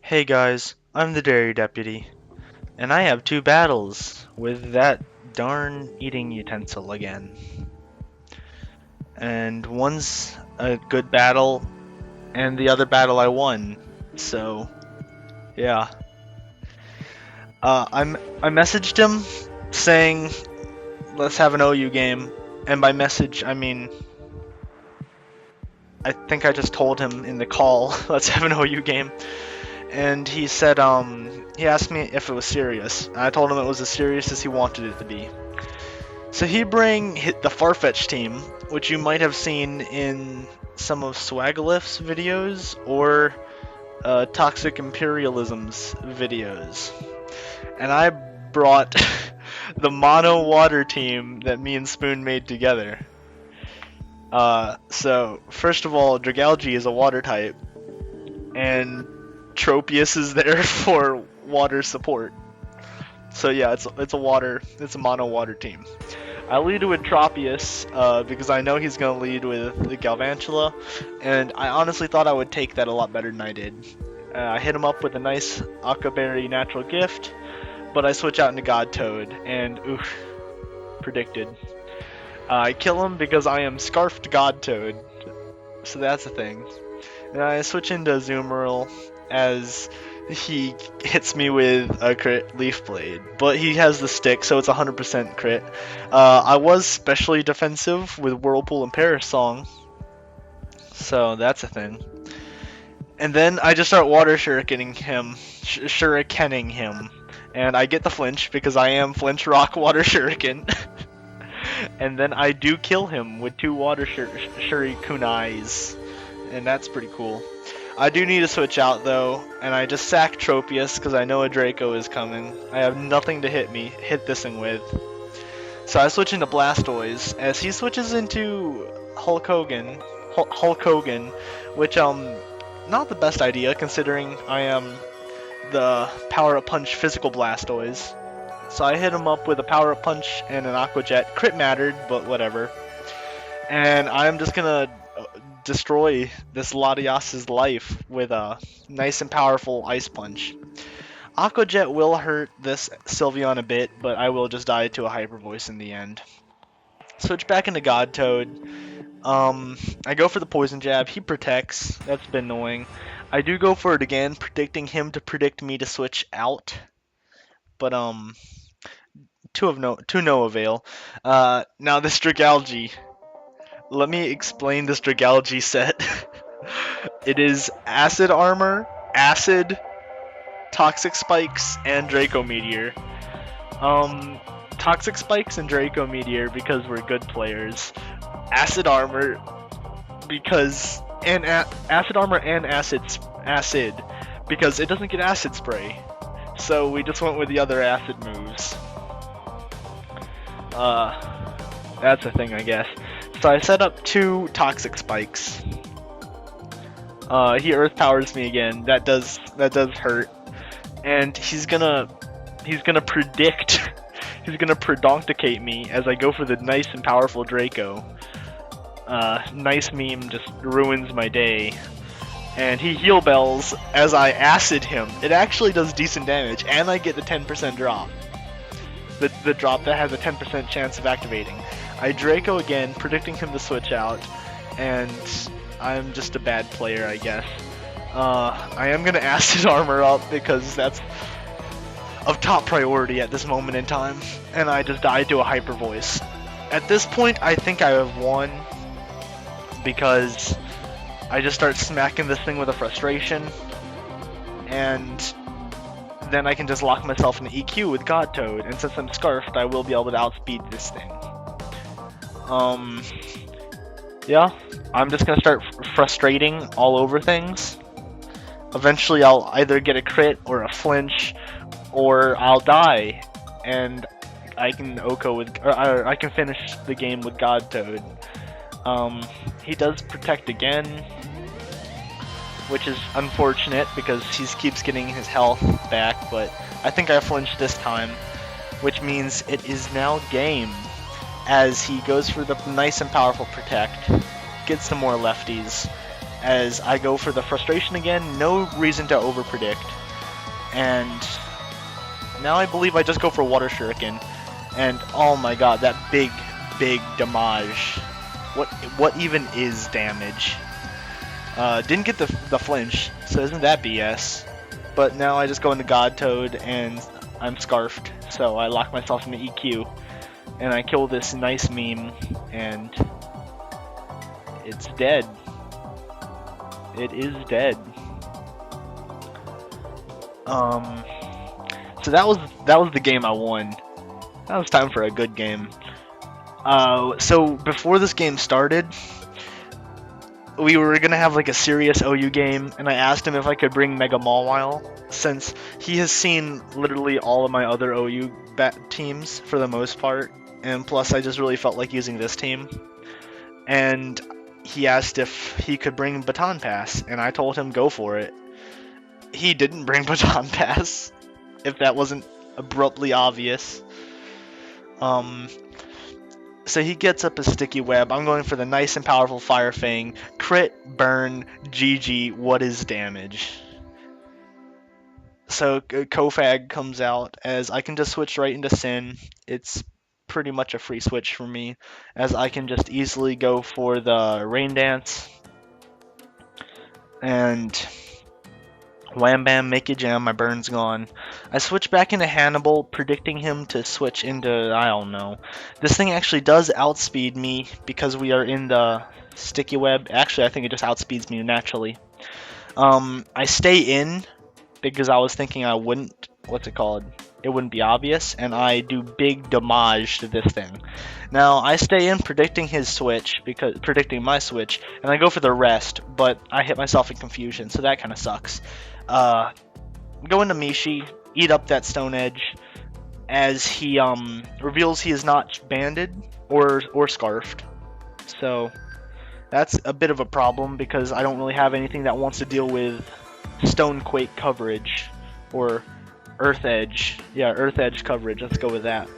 Hey guys, I'm the Dairy Deputy, and I have two battles with that darn eating utensil again. And one's a good battle, and the other battle I won. So, yeah. I messaged him saying, let's have an OU game. And by message, I mean, I think I just told him in the call, let's have an OU game. And he said, he asked me if it was serious. And I told him it was as serious as he wanted it to be. So he the Farfetch team, which you might have seen in some of Swagalif's videos or Toxic Imperialism's videos. And I brought the mono water team that me and Spoon made together. So first of all, Dragalge is a water type, and Tropius is there for water support. So yeah, it's a mono water team. I lead with Tropius because I know he's gonna lead with the Galvantula, and I honestly thought I would take that a lot better than I did. I hit him up with a nice Akaberry natural gift, but I switch out into God Toad, and oof, predicted. I kill him because I am Scarfed God Toad, so that's a thing. And I switch into Azumarill as he hits me with a crit Leaf Blade, but he has the stick, so it's 100% crit. I was specially defensive with Whirlpool and Parasong, so that's a thing. And then I just start water shurikening him, and I get the flinch because I am Flinch Rock Water Shuriken. And then I do kill him with two water shurikunais, and that's pretty cool. I do need to switch out though, and I just sack Tropius because I know a Draco is coming. I have nothing to hit this thing with. So I switch into Blastoise as he switches into Hulk Hogan, which not the best idea considering I am the Power Up Punch physical Blastoise. So I hit him up with a Power Up Punch and an Aqua Jet. Crit mattered, but whatever. And I'm just gonna destroy this Latias's life with a nice and powerful Ice Punch. Aqua Jet will hurt this Sylveon a bit, but I will just die to a Hyper Voice in the end. Switch back into God Toad. I go for the Poison Jab. He protects. That's been annoying. I do go for it again, predicting him to predict me to switch out. But to no avail. Now this Dragalge. Let me explain this Dragalge set. It is Acid Armor, Acid, Toxic Spikes, and Draco Meteor. Toxic Spikes and Draco Meteor because we're good players. Acid Armor because Acid Armor and Acid because it doesn't get Acid Spray. So we just went with the other Acid moves. That's a thing, I guess. So I set up two Toxic Spikes. He Earth Powers me again. That does hurt. And he's gonna predict. He's gonna Predoncticate me as I go for the nice and powerful Draco. Nice meme just ruins my day. And he Heal Bells as I Acid him. It actually does decent damage, and I get the 10% drop. The drop that has a 10% chance of activating. I Draco again, predicting him to switch out, and I'm just a bad player, I guess. I am gonna Acid Armor up because that's of top priority at this moment in time, and I just died to a Hyper Voice. At this point, I think I have won because I just start smacking this thing with a frustration, and then I can just lock myself in the EQ with God Toad, and since I'm Scarfed, I will be able to outspeed this thing. Yeah, I'm just gonna start frustrating all over things. Eventually I'll either get a crit or a flinch, or I'll die, and I can I can finish the game with God Toad. He does protect again, which is unfortunate because he keeps getting his health back, but I think I flinched this time, which means it is now game, as he goes for the nice and powerful Protect, gets some more lefties, as I go for the frustration again. No reason to overpredict. And now I believe I just go for Water Shuriken. And oh my god, that big damage. What even is damage? Didn't get the flinch, so isn't that BS? But now I just go into God Toad and I'm scarfed, so I lock myself into EQ and I kill this nice meme and it's dead. It is dead. So that was the game I won. That was time for a good game. So before this game started, we were gonna have like a serious OU game, and I asked him if I could bring Mega Mawile, since he has seen literally all of my other OU teams for the most part, and plus I just really felt like using this team. And he asked if he could bring Baton Pass, and I told him go for it. He didn't bring Baton Pass, if that wasn't abruptly obvious. So he gets up a Sticky Web. I'm going for the nice and powerful Fire Fang. Crit, burn, GG, what is damage? So Kofag comes out, as I can just switch right into Sin. It's pretty much a free switch for me, as I can just easily go for the Rain Dance. And wham bam, make it jam, my burn's gone. I switch back into Hannibal, predicting him to switch into, I don't know. This thing actually does outspeed me because we are in the Sticky Web. Actually, I think it just outspeeds me naturally. I stay in because I was thinking I wouldn't, it wouldn't be obvious, and I do big damage to this thing. Now, I stay in predicting his switch, predicting my switch, and I go for the rest, but I hit myself in confusion, so that kind of sucks. Go into Mishi, eat up that Stone Edge, as he reveals he is not banded or scarfed. So that's a bit of a problem because I don't really have anything that wants to deal with Stonequake coverage or Earth Edge. Yeah, Earth Edge coverage. Let's go with that.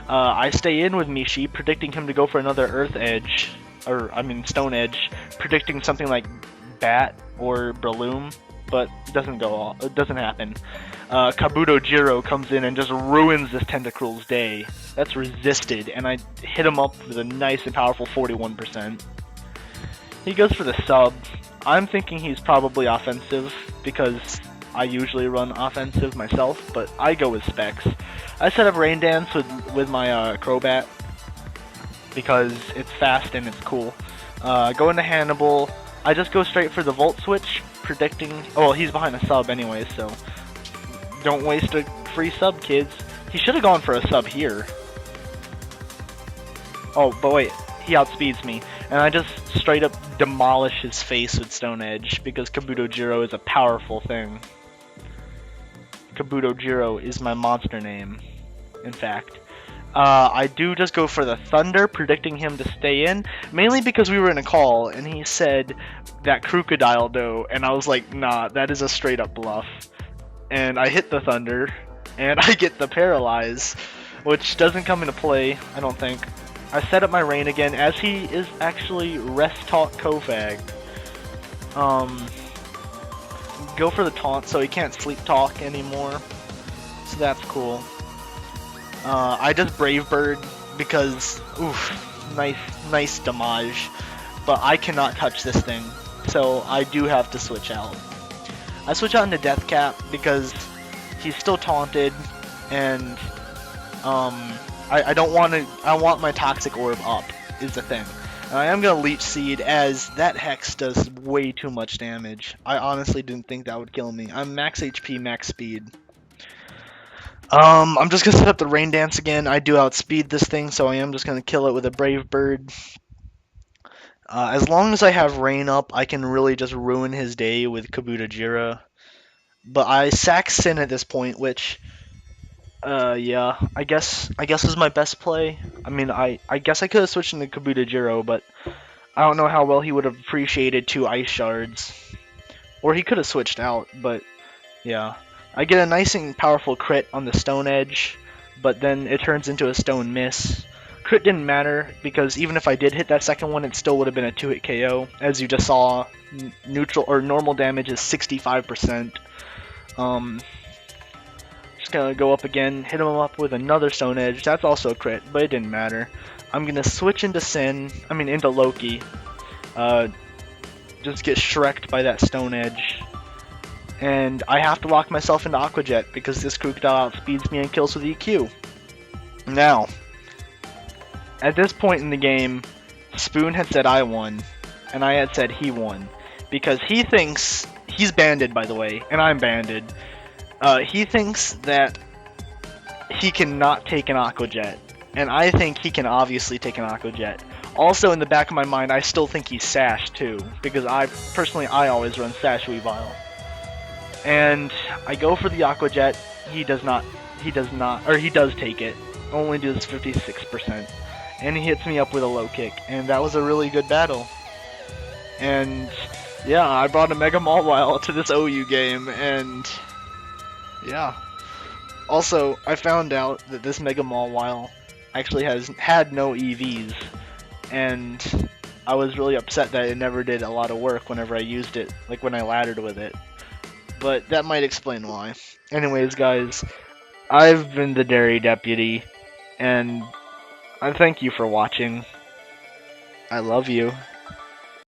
I stay in with Mishi, predicting him to go for another Earth Edge, Stone Edge, predicting something like Bat or Breloom, but it doesn't happen. Kabuto Jiro comes in and just ruins this Tentacruel's day. That's resisted, and I hit him up with a nice and powerful 41%. He goes for the sub. I'm thinking he's probably offensive, because I usually run offensive myself, but I go with Specs. I set up Rain Dance with my Crobat, because it's fast and it's cool. Go into Hannibal. I just go straight for the Volt Switch, predicting... Oh, he's behind a sub anyway, so don't waste a free sub, kids. He should have gone for a sub here. Oh, but wait, he outspeeds me. And I just straight up demolish his face with Stone Edge, because Kabuto Jiro is a powerful thing. Kabuto Jiro is my monster name, in fact. I do just go for the Thunder, predicting him to stay in, mainly because we were in a call, and he said that Crocodile though, and I was like, nah, that is a straight up bluff. And I hit the Thunder, and I get the Paralyze, which doesn't come into play, I don't think. I set up my Rain again, as he is actually Rest Talk Kofag. Go for the Taunt, so he can't Sleep Talk anymore, so that's cool. I just Brave Bird because, oof, nice damage, but I cannot touch this thing, so I do have to switch out. I switch out into Death Cap because he's still taunted, and I don't want to. I want my Toxic Orb up is the thing. And I am gonna Leech Seed, as that Hex does way too much damage. I honestly didn't think that would kill me. I'm max HP, max speed. I'm just gonna set up the Rain Dance again. I do outspeed this thing, so I am just gonna kill it with a Brave Bird. As long as I have Rain up, I can really just ruin his day with Kabuto Jiro. But I sack Sin at this point, which, yeah, I guess is my best play. I mean, I guess I could have switched into Kabuto Jiro, but I don't know how well he would have appreciated 2 Ice Shards. Or he could have switched out, but yeah. I get a nice and powerful crit on the Stone Edge, but then it turns into a Stone Miss. Crit didn't matter, because even if I did hit that second one, it still would have been a 2-hit KO. As you just saw, neutral or normal damage is 65%. Just gonna go up again, hit him up with another Stone Edge. That's also a crit, but it didn't matter. I'm gonna switch into into Loki. Just get Shrek'd by that Stone Edge. And I have to lock myself into Aqua Jet because this Crocodile outspeeds me and kills with EQ. Now, at this point in the game, Spoon had said I won, and I had said he won. Because he thinks, he's banded by the way, and I'm banded. He thinks that he cannot take an Aqua Jet, and I think he can obviously take an Aqua Jet. Also, in the back of my mind, I still think he's Sash too, because I always run Sash Weavile. And I go for the Aqua Jet. He does take it. Only does 56%. And he hits me up with a low kick, and that was a really good battle. And yeah, I brought a Mega Mawile to this OU game, and yeah. Also, I found out that this Mega Mawile actually had no EVs, and I was really upset that it never did a lot of work whenever I used it, like when I laddered with it. But that might explain why. Anyways, guys, I've been the Dairy Deputy, and I thank you for watching. I love you.